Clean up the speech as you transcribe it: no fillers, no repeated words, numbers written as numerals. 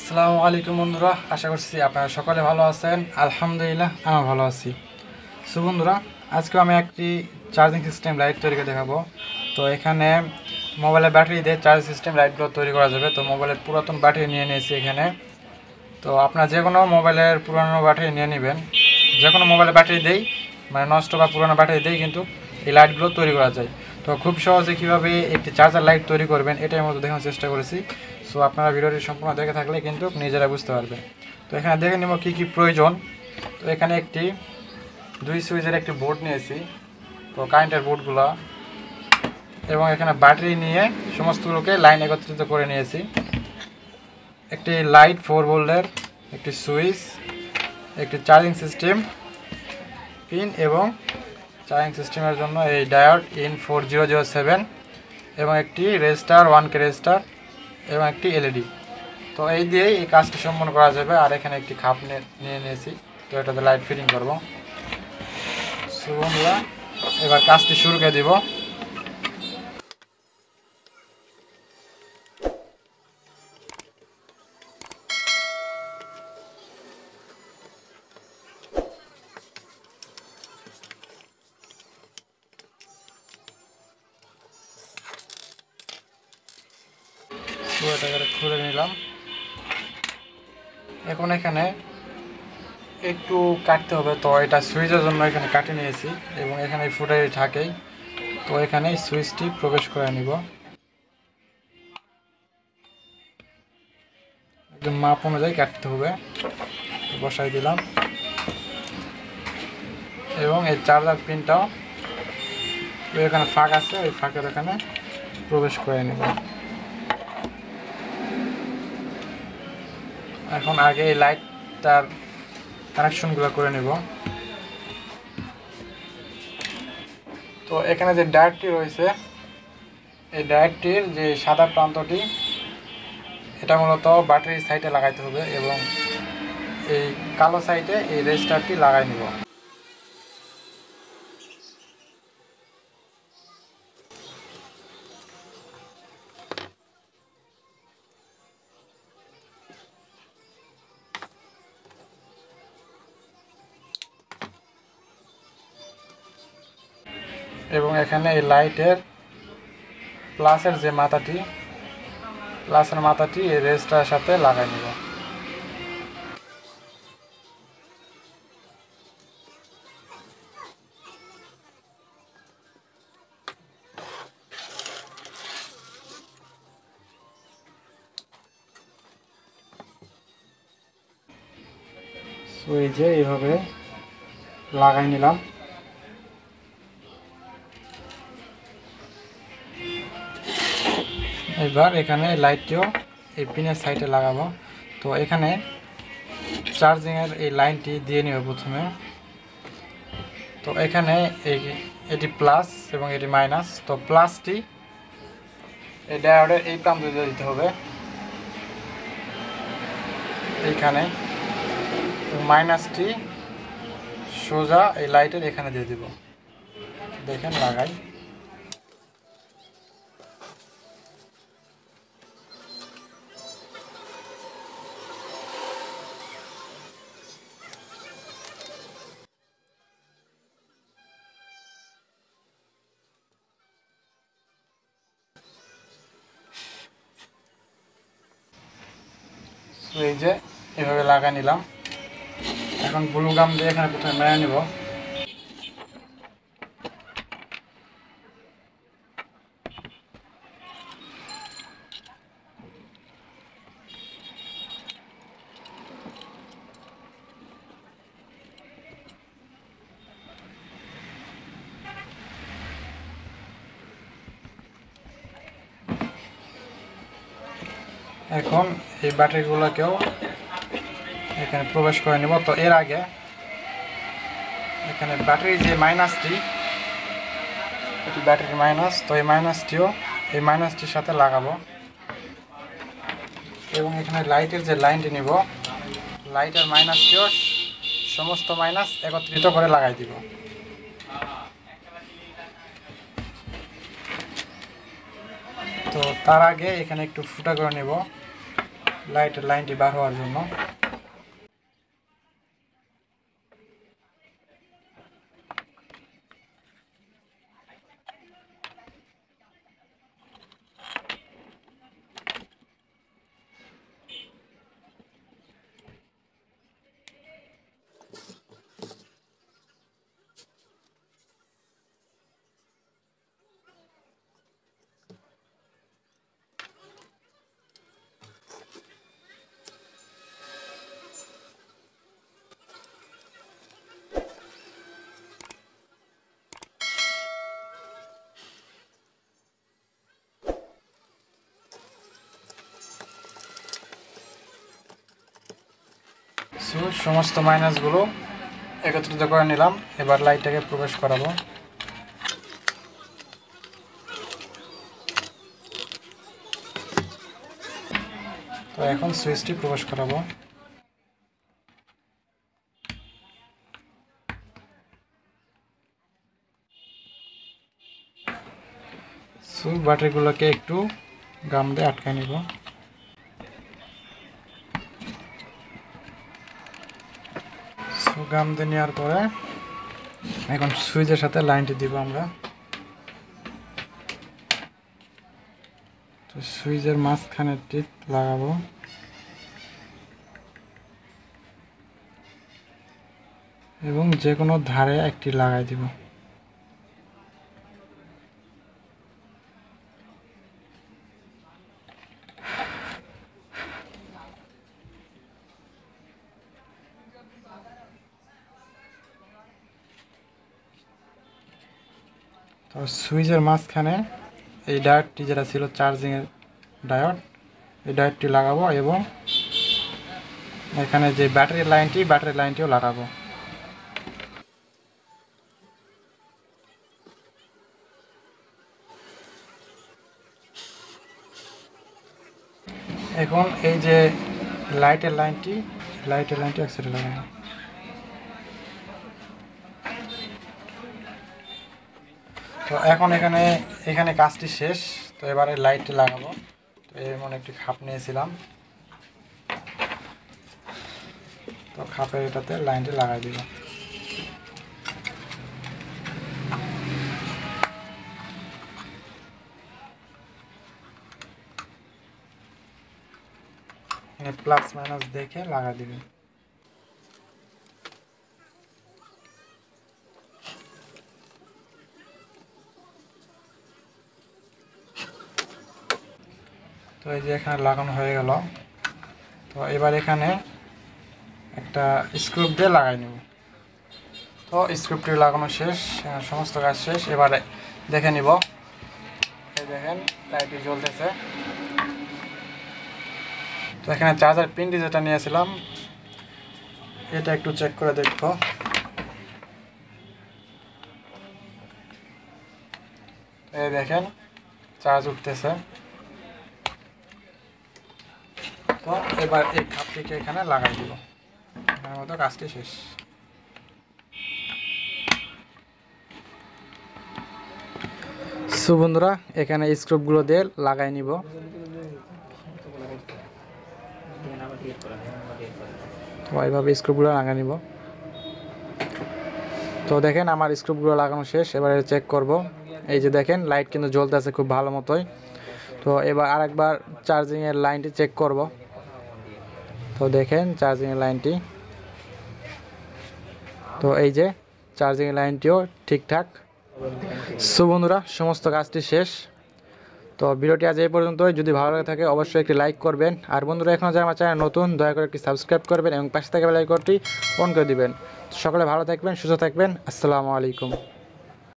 আসসালামু আলাইকুম বন্ধুরা, আশা করছি আপনারা সকলে ভালো আছেন। আলহামদুলিল্লাহ আমি ভালো আছি। সো বন্ধুরা, আজকে আমি একটি চার্জিং সিস্টেম লাইট তৈরি করে দেখাবো। তো এখানে মোবাইলের ব্যাটারি দিয়ে চার্জিং সিস্টেম লাইটগুলো তৈরি করা যাবে। তো মোবাইলের পুরাতন ব্যাটারি নিয়ে নিয়েছি এখানে। তো আপনার যে কোনো মোবাইলের পুরানো ব্যাটারি নিয়ে নেবেন। যে কোনো মোবাইলের ব্যাটারি দিয়েই, মানে নষ্ট বা পুরানো ব্যাটারি দিয়েই কিন্তু এই লাইটগুলো তৈরি করা যায়। তো খুব সহজে কীভাবে একটি চার্জার লাইট তৈরি করবেন এটাই মতো দেখানোর চেষ্টা করেছি। সো আপনারা ভিডিওটি সম্পূর্ণ দেখে থাকলে কিন্তু নিজেরা বুঝতে পারবেন। তো এখানে দেখে নেব কী কী প্রয়োজন। তো এখানে একটি 2 সুইচের একটি বোর্ড নিয়েছি, তো কারেন্টের বোর্ডগুলো, এবং এখানে ব্যাটারি নিয়ে সমস্তগুলোকে লাইন একত্রিত করে নিয়েছি। একটি লাইট 4 ভোল্টের একটি সুইচ, একটি চার্জিং সিস্টেম পিন এবং চার্জিং সিস্টেমের জন্য এই ডায়োড ইন 4007 এবং একটি রেজিস্টার 1K রেজিস্টার এবং একটি এলইডি। তো এই দিয়েই এই কাজটি সম্পন্ন করা যাবে। আর এখানে একটি খাপ নিয়ে নিয়েছি, তো এটাতে লাইট ফিটিং করব। সো বন্ধুরা, এবার কাজটি শুরু করে দিব। এটাকে খুলে নিলাম। এখন এখানে একটু কাটতে হবে, তো এটা সুইচের জন্য এখানে কাটে নিয়েছি এবং এখানে ফুটাই থাকেই। তো এখানে সুইচটি প্রবেশ করে নিব। একদম মাপ অনুযায়ী কাটতে হবে। বসাই দিলাম এবং এই চার্জার পিনটাও এখানে ফাঁক আছে, ওই ফাঁকের এখানে প্রবেশ করে নেব। এখন আগে এই লাইটটার কানেকশনগুলো করে নেব। তো এখানে যে ডায়োডটি রয়েছে, এই ডায়োডটির যে সাদা প্রান্তটি, এটা মূলত ব্যাটারির সাইডে লাগাইতে হবে এবং এই কালো সাইডে এই রেজিস্টারটি লাগাই নেব। এবং এখানে এই লাইটের প্লাসের যে মাথাটি, প্লাসের মাথাটি এই রেজিস্টারের সাথে লাগাই নেব। সুইচে এইভাবে লাগাই নিলাম। এবার এখানে লাইটটিও এই পিনের সাইডে লাগাবো। তো এখানে চার্জিংয়ের এই লাইনটি দিয়ে নেব প্রথমে। তো এখানে এটি প্লাস এবং এটি মাইনাস। তো প্লাসটি এই ডায়োডের এই প্রান্তে দিতে হবে এইখানে, মাইনাসটি সোজা এই লাইটের এখানে দিয়ে দিব। দেখেন লাগাই। এই যে এভাবে লাগাই নিলাম। এখন ব্লু গাম দিয়ে এখানে প্রথমে মেরে নিব। এখন এই ব্যাটারিগুলোকেও এখানে প্রবেশ করে নেব। তো এর আগে এখানে ব্যাটারির যে মাইনাসটি, এটি ব্যাটারির মাইনাস, তো এই মাইনাসটিও এই মাইনাসটির সাথে লাগাবো এবং এখানে লাইটের যে লাইনটি নিব, লাইটের মাইনাসটিও সমস্ত মাইনাস একত্রিত করে লাগাই দিব। তো তার আগে এখানে একটু ফুটা করে নেব। লাইটের লাইনটি বার হওয়ার জন্য। সমস্ত মাইনাসগুলো একত্রিত করে নিলাম। এবার লাইটটাকে প্রবেশ করাবো। তো এখন সুইচটি প্রবেশ করাবো। ব্যাটারিগুলোকে একটু গাম দিয়ে আটকায় নিব। গাম দিয়ে নেওয়ার পরে এখন সুইচের সাথে লাইনটি দিব আমরা। তো সুইচের মাঝখানে টিপ লাগাবো এবং যে কোনো ধারে একটি লাগাই দিব। তো সুইচের মাঝখানে এই ডায়োডটি যেটা ছিল চার্জিংয়ের ডায়োড, এই ডায়োডটি লাগাবো এবং এখানে যে ব্যাটারি লাইনটিও লাগাবো। এখন এই যে লাইটের লাইনটি একসাথে লাগাবো। তো এখন এখানে কাজটি শেষ। তো এবারে লাইটটি লাগাবো। তো এমন একটি খাপ নিয়েছিলাম, তো খাপের এটাতে লাইনটি লাগাই দিব। প্লাস মাইনাস দেখে লাগাই দিবেন। তো এই যে এখানে লাগানো হয়ে গেল। তো এবার এখানে একটা স্ক্রু দিয়ে লাগাই নেব। তো স্ক্রুটি লাগানো শেষ, সমস্ত কাজ শেষ। এবারে দেখে নিব। এই দেখেন লাইটটি জ্বলতেছে। তো এখানে চার্জার পিনটি যেটা নিয়েছিলাম এটা একটু চেক করে দেখবো। এই দেখেন চার্জ উঠতেছে। তো এবার এই খাপটিকে এখানে লাগাই দিব। আমার মতো কাজটি শেষ। সো বন্ধুরা, এখানে স্ক্রুগুলো দিয়ে লাগাই নিব। তো এইভাবে স্ক্রুগুলো লাগাই নিব। তো দেখেন আমার স্ক্রুগুলো লাগানো শেষ। এবারে চেক করব। এই যে দেখেন লাইট কিন্তু জ্বলতেছে খুব ভালো মতোই। তো এবার আরেকবার চার্জিংয়ের লাইনটি চেক করব। তো দেখেন চার্জিংয়ের লাইনটি, তো এই যে চার্জিংয়ের লাইনটিও ঠিকঠাক। সো বন্ধুরা, সমস্ত কাজটি শেষ। তো ভিডিওটি আজ এই পর্যন্তই। যদি ভালো লাগে থাকে অবশ্যই একটি লাইক করবেন। আর বন্ধুরা এখনও যারা আমার চ্যানেল নতুন, দয়া করে একটি সাবস্ক্রাইব করবেন এবং পাশে থাকা বেল আইকনটি অন করে দিবেন। সকলে ভালো থাকবেন, সুস্থ থাকবেন। আসসালামু আলাইকুম।